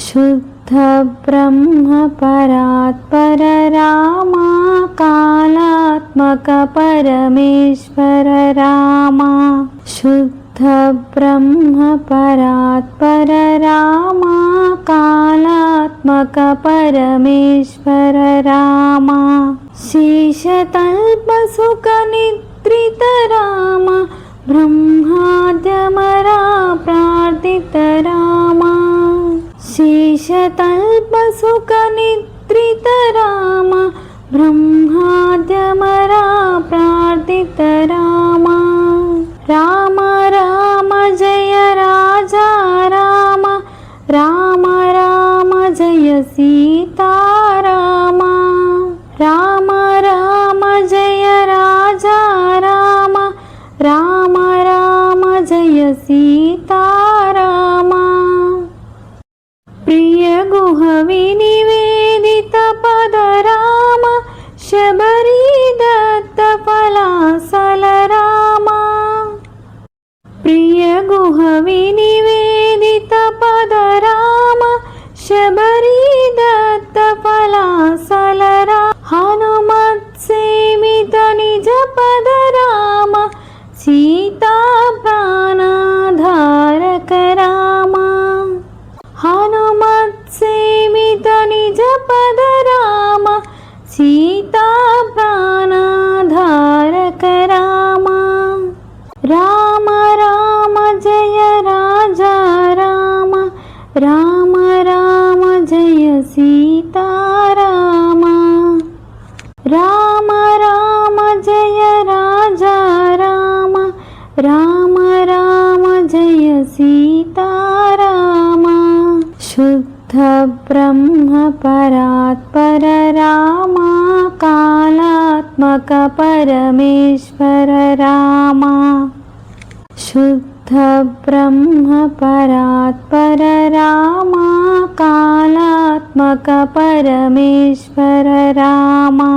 शुद्ध ब्रह्म परात्पर रामा कालात्मक परमेश्वर रामा शुद्ध ब्रह्म परात्पर रामा कालात्मक परमेश्वर रामा शेषतल्प सुख निद्रित रामा ब्रह्माद्यमरा प्रार्थित रामा शेषतल्प सुख निद्रित रामा ब्रह्माद्यमरा प्रार्थित रामा राम राम जय राजा राम राम राम जय सीता राम राम राम जय राजा राम राम राम जय सीता राम प्रिय गुह विनिवेदित पद राम शबरी दत्त फलासल राम प्रिय गुह विनिवेदित पद राम शबरी दत्त फलासल राम हनुमत्सेवित निज पद राम सीता प्राणधारक राम हनुमत्सेवित निज पद राम सीता प्राणधारक राम राम राम जय राजा राम राम राम जय सीता राम राम राम जय राजा राम राम राम जय सीता राम शुद्ध ब्रह्म परात्पर रामा कालात्मक परमेश्वर रामा शुद्ध ब्रह्म परात्पर रामा कालात्मक परमेश्वर रामा।